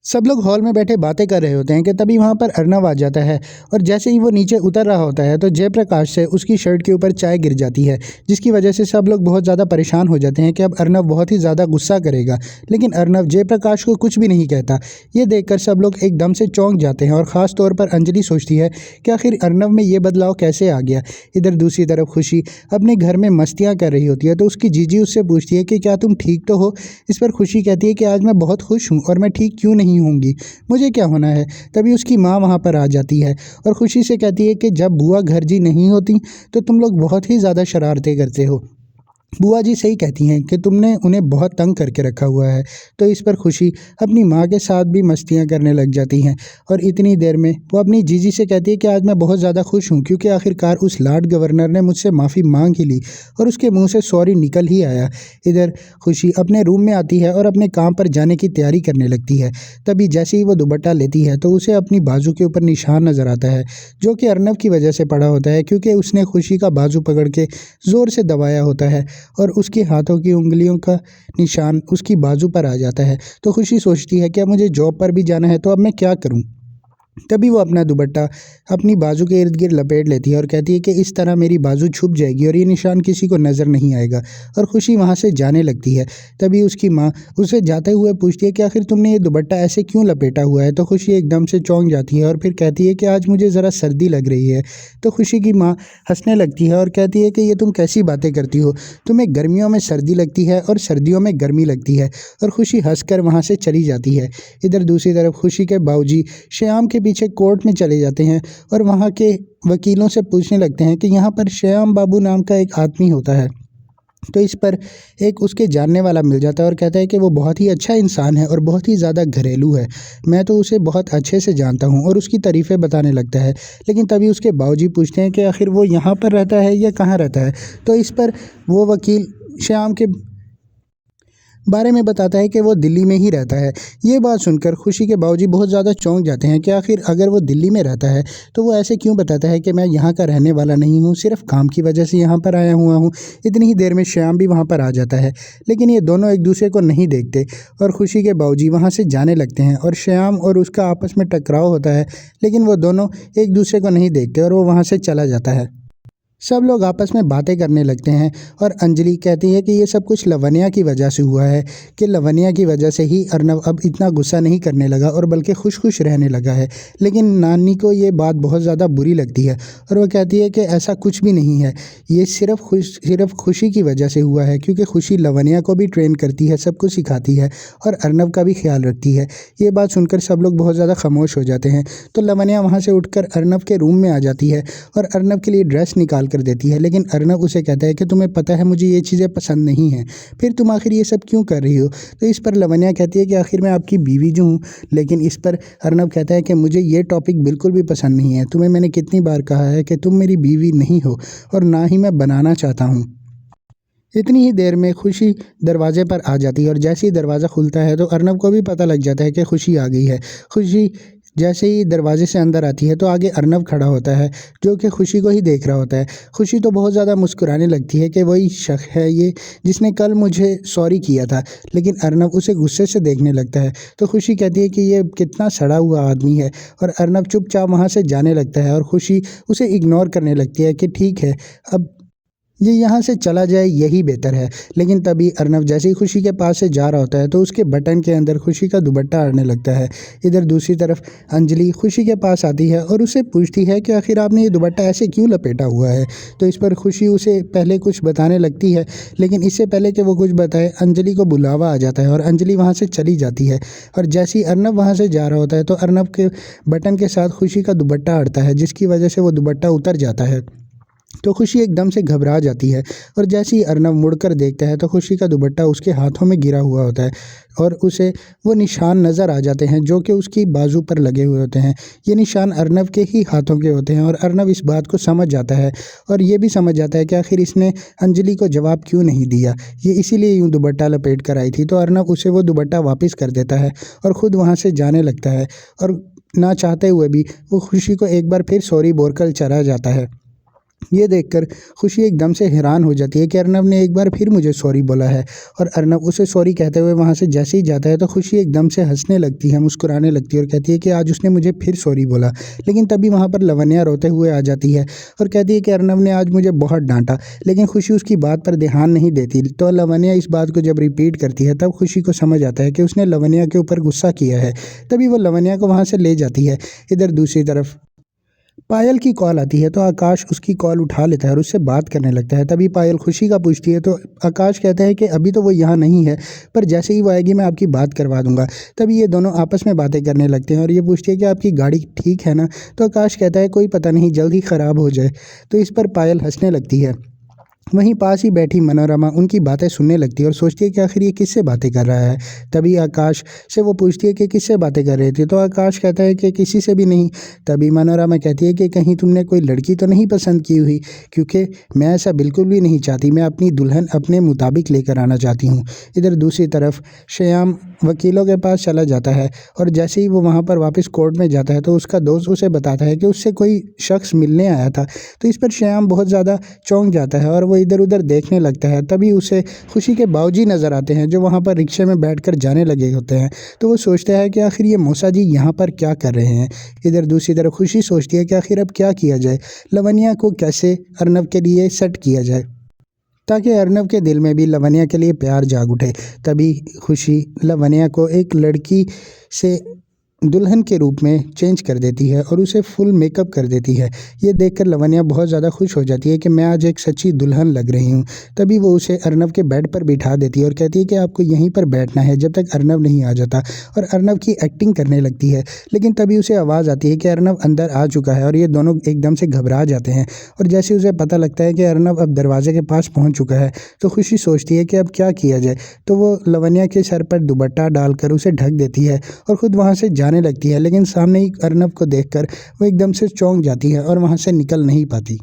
सब लोग हॉल में बैठे बातें कर रहे होते हैं कि तभी वहाँ पर अर्नव आ जाता है। और जैसे ही वो नीचे उतर रहा होता है तो जयप्रकाश से उसकी शर्ट के ऊपर चाय गिर जाती है, जिसकी वजह से सब लोग बहुत ज़्यादा परेशान हो जाते हैं कि अब अर्नव बहुत ही ज़्यादा गुस्सा करेगा। लेकिन अर्नव जयप्रकाश को कुछ भी नहीं कहता। ये देखकर सब लोग एकदम से चौंक जाते हैं और ख़ास तौर पर अंजलि सोचती है कि आखिर अर्नव में ये बदलाव कैसे आ गया। इधर दूसरी तरफ खुशी अपने घर में मस्तियाँ कर रही होती है तो उसकी जीजी उससे पूछती है कि क्या तुम ठीक तो हो। इस पर खुशी कहती है कि आज मैं बहुत खुश हूँ और मैं ठीक क्यों नहीं होंगी, मुझे क्या होना है। तभी उसकी माँ वहाँ पर आ जाती है और खुशी से कहती है कि जब बुआ घर जी नहीं होती तो तुम लोग बहुत ही ज़्यादा शरारतें करते हो। बुआ जी सही कहती हैं कि तुमने उन्हें बहुत तंग करके रखा हुआ है। तो इस पर खुशी अपनी माँ के साथ भी मस्तियाँ करने लग जाती हैं और इतनी देर में वो अपनी जीजी से कहती है कि आज मैं बहुत ज़्यादा खुश हूँ क्योंकि आखिरकार उस लॉर्ड गवर्नर ने मुझसे माफ़ी मांग ही ली और उसके मुंह से सॉरी निकल ही आया। इधर खुशी अपने रूम में आती है और अपने काम पर जाने की तैयारी करने लगती है। तभी जैसे ही वो दुपट्टा लेती है तो उसे अपनी बाजू के ऊपर निशान नज़र आता है, जो कि अर्नव की वजह से पड़ा होता है क्योंकि उसने खुशी का बाजू पकड़ के ज़ोर से दबाया होता है और उसके हाथों की उंगलियों का निशान उसकी बाजू पर आ जाता है। तो खुशी सोचती है कि अब मुझे जॉब पर भी जाना है तो अब मैं क्या करूं। तभी वो अपना दुपट्टा अपनी बाजू के इर्द गिर्द लपेट लेती है और कहती है कि इस तरह मेरी बाजू छुप जाएगी और ये निशान किसी को नज़र नहीं आएगा। और खुशी वहाँ से जाने लगती है। तभी उसकी माँ उसे जाते हुए पूछती है कि आखिर तुमने ये दुपट्टा ऐसे क्यों लपेटा हुआ है। तो खुशी एकदम से चौंक जाती है और फिर कहती है कि आज मुझे ज़रा सर्दी लग रही है। तो खुशी की माँ हंसने लगती है और कहती है कि ये तुम कैसी बातें करती हो, तुम्हें गर्मियों में सर्दी लगती है और सर्दियों में गर्मी लगती है। और खुशी हंसकर वहाँ से चली जाती है। इधर दूसरी तरफ खुशी के बाबूजी श्याम के पीछे कोर्ट में चले जाते हैं और वहाँ के वकीलों से पूछने लगते हैं कि यहाँ पर श्याम बाबू नाम का एक आदमी होता है। तो इस पर एक उसके जानने वाला मिल जाता है और कहता है कि वो बहुत ही अच्छा इंसान है और बहुत ही ज़्यादा घरेलू है, मैं तो उसे बहुत अच्छे से जानता हूँ और उसकी तारीफ़ें बताने लगता है। लेकिन तभी उसके बाबूजी पूछते हैं कि आखिर वो यहाँ पर रहता है या कहाँ रहता है। तो इस पर वो वकील श्याम के बारे में बताता है कि वो दिल्ली में ही रहता है। ये बात सुनकर खुशी के बाबूजी बहुत ज़्यादा चौंक जाते हैं कि आखिर अगर वो दिल्ली में रहता है तो वो ऐसे क्यों बताता है कि मैं यहाँ का रहने वाला नहीं हूँ, सिर्फ काम की वजह से यहाँ पर आया हुआ हूँ। इतनी ही देर में श्याम भी वहाँ पर आ जाता है। लेकिन ये दोनों एक दूसरे को नहीं देखते और खुशी के बाबूजी वहाँ से जाने लगते हैं और श्याम और उसका आपस में टकराव होता है। लेकिन वो दोनों एक दूसरे को नहीं देखते और वो वहाँ से चला जाता है। सब लोग आपस में बातें करने लगते हैं और अंजलि कहती है कि ये सब कुछ लवन्या की वजह से हुआ है, कि लवन्या की वजह से ही अर्नव अब इतना गुस्सा नहीं करने लगा और बल्कि खुश खुश रहने लगा है। लेकिन नानी को ये बात बहुत ज़्यादा बुरी लगती है और वो कहती है कि ऐसा कुछ भी नहीं है, ये सिर्फ खुशी की वजह से हुआ है क्योंकि खुशी लवन्या को भी ट्रेन करती है, सब कुछ सिखाती है और अर्नव का भी ख्याल रखती है। ये बात सुनकर सब लोग बहुत ज़्यादा खामोश हो जाते हैं। तो लवन्या वहाँ से उठकर अर्नव के रूम में आ जाती है और अर्नव के लिए ड्रेस निकाल कर देती है। लेकिन अर्नव उसे कहता है कि तुम्हें पता है मुझे ये चीज़ें पसंद नहीं हैं, फिर तुम आखिर ये सब क्यों कर रही हो। तो इस पर लवन्या कहती है कि आखिर मैं आपकी बीवी जो हूँ। लेकिन इस पर अर्नव कहता है कि मुझे ये टॉपिक बिल्कुल भी पसंद नहीं है, तुम्हें मैंने कितनी बार कहा है कि तुम मेरी बीवी नहीं हो और ना ही मैं बनाना चाहता हूँ। इतनी ही देर में खुशी दरवाजे पर आ जाती है और जैसे ही दरवाज़ा खुलता है तो अर्नव को भी पता लग जाता है कि खुशी आ गई है। खुशी जैसे ही दरवाजे से अंदर आती है तो आगे अर्नव खड़ा होता है, जो कि खुशी को ही देख रहा होता है। खुशी तो बहुत ज़्यादा मुस्कुराने लगती है कि वही शख्स है ये जिसने कल मुझे सॉरी किया था। लेकिन अर्नव उसे गुस्से से देखने लगता है। तो खुशी कहती है कि ये कितना सड़ा हुआ आदमी है और अर्नव चुपचाप वहाँ से जाने लगता है और खुशी उसे इग्नोर करने लगती है कि ठीक है, अब ये यहाँ से चला जाए यही बेहतर है। लेकिन तभी अर्नव जैसे ही खुशी के पास से जा रहा होता है तो उसके बटन के अंदर खुशी का दुपट्टा अड़ने लगता है। इधर दूसरी तरफ अंजलि खुशी के पास आती है और उससे पूछती है कि आखिर आपने ये दुपट्टा ऐसे क्यों लपेटा हुआ है। तो इस पर खुशी उसे पहले कुछ बताने लगती है, लेकिन इससे पहले कि वो कुछ बताए अंजलि को बुलावा आ जाता है और अंजलि वहाँ से चली जाती है। और जैसे ही अर्नव वहाँ से जा रहा होता है तो अर्नव के बटन के साथ खुशी का दुपट्टा अड़ता है, जिसकी वजह से वो दुपट्टा उतर जाता है। तो खुशी एकदम से घबरा जाती है और जैसे ही अर्नव मुड़कर देखता है तो खुशी का दुपट्टा उसके हाथों में गिरा हुआ होता है और उसे वो निशान नज़र आ जाते हैं जो कि उसकी बाजू पर लगे हुए होते हैं। ये निशान अर्नव के ही हाथों के होते हैं और अर्नव इस बात को समझ जाता है और ये भी समझ जाता है कि आखिर इसने अंजलि को जवाब क्यों नहीं दिया, ये इसीलिए यूँ दुपट्टा लपेट कर आई थी। तो अर्नव उसे वो दुपट्टा वापस कर देता है और ख़ुद वहाँ से जाने लगता है और ना चाहते हुए भी वो खुशी को एक बार फिर सॉरी बोलकर चला जाता है। ये देखकर खुशी एकदम से हैरान हो जाती है कि अर्नब ने एक बार फिर मुझे सॉरी बोला है। और अर्नब उसे सॉरी कहते हुए वहाँ से जैसे ही जाता है तो खुशी एकदम से हंसने लगती है, मुस्कुराने लगती है और कहती है कि आज उसने मुझे फिर सॉरी बोला। लेकिन तभी वहाँ पर लवन्या रोते हुए आ जाती है और कहती है कि अर्नब ने आज मुझे बहुत डांटा। लेकिन खुशी उसकी बात पर ध्यान नहीं देती। तो लवन्या इस बात को जब रिपीट करती है तब खुशी को समझ आता है कि उसने लवन्या के ऊपर गुस्सा किया है। तभी वो लवन्या को वहाँ से ले जाती है। इधर दूसरी तरफ पायल की कॉल आती है तो आकाश उसकी कॉल उठा लेता है और उससे बात करने लगता है। तभी पायल खुशी का पूछती है तो आकाश कहता है कि अभी तो वो यहाँ नहीं है, पर जैसे ही वो आएगी मैं आपकी बात करवा दूंगा। तभी ये दोनों आपस में बातें करने लगते हैं और ये पूछती है कि आपकी गाड़ी ठीक है ना। तो आकाश कहता है कोई पता नहीं, जल्द ही ख़राब हो जाए। तो इस पर पायल हंसने लगती है। वहीं पास ही बैठी मनोरमा उनकी बातें सुनने लगती है और सोचती है कि आखिर ये किससे बातें कर रहा है। तभी आकाश से वो पूछती है कि किससे बातें कर रहे थे। तो आकाश कहता है कि किसी से भी नहीं। तभी मनोरमा कहती है कि कहीं तुमने कोई लड़की तो नहीं पसंद की हुई, क्योंकि मैं ऐसा बिल्कुल भी नहीं चाहती। मैं अपनी दुल्हन अपने मुताबिक लेकर आना चाहती हूँ। इधर दूसरी तरफ श्याम वकीलों के पास चला जाता है और जैसे ही वो वहाँ पर वापस कोर्ट में जाता है तो उसका दोस्त उसे बताता है कि उससे कोई शख्स मिलने आया था। तो इस पर श्याम बहुत ज़्यादा चौंक जाता है और वो इधर उधर देखने लगता है। तभी उसे खुशी के बाबूजी नज़र आते हैं जो वहाँ पर रिक्शे में बैठकर जाने लगे होते हैं। तो वो सोचता है कि आखिर ये मौसा जी यहाँ पर क्या कर रहे हैं। इधर दूसरी तरफ खुशी सोचती है कि आखिर अब क्या किया जाए, लवन्या को कैसे अर्नब के लिए सेट किया जाए ताकि अर्नब के दिल में भी लवन्या के लिए प्यार जाग उठे। तभी खुशी लवन्या को एक लड़की से दुल्हन के रूप में चेंज कर देती है और उसे फुल मेकअप कर देती है। ये देखकर लवन्या बहुत ज़्यादा खुश हो जाती है कि मैं आज एक सच्ची दुल्हन लग रही हूँ। तभी वो उसे अर्नब के बेड पर बिठा देती है और कहती है कि आपको यहीं पर बैठना है जब तक अर्नब नहीं आ जाता। और अर्नब की एक्टिंग करने लगती है। लेकिन तभी उसे आवाज़ आती है कि अर्नब अंदर आ चुका है और ये दोनों एकदम से घबरा जाते हैं। और जैसे उसे पता लगता है कि अर्नब अब दरवाजे के पास पहुँच चुका है तो खुशी सोचती है कि अब क्या किया जाए। तो वो लवन्या के सर पर दुपट्टा डालकर उसे ढक देती है और ख़ुद वहाँ से जाने लगती है। लेकिन सामने ही अर्नब को देखकर वो एकदम से चौंक जाती है और वहाँ से निकल नहीं पाती।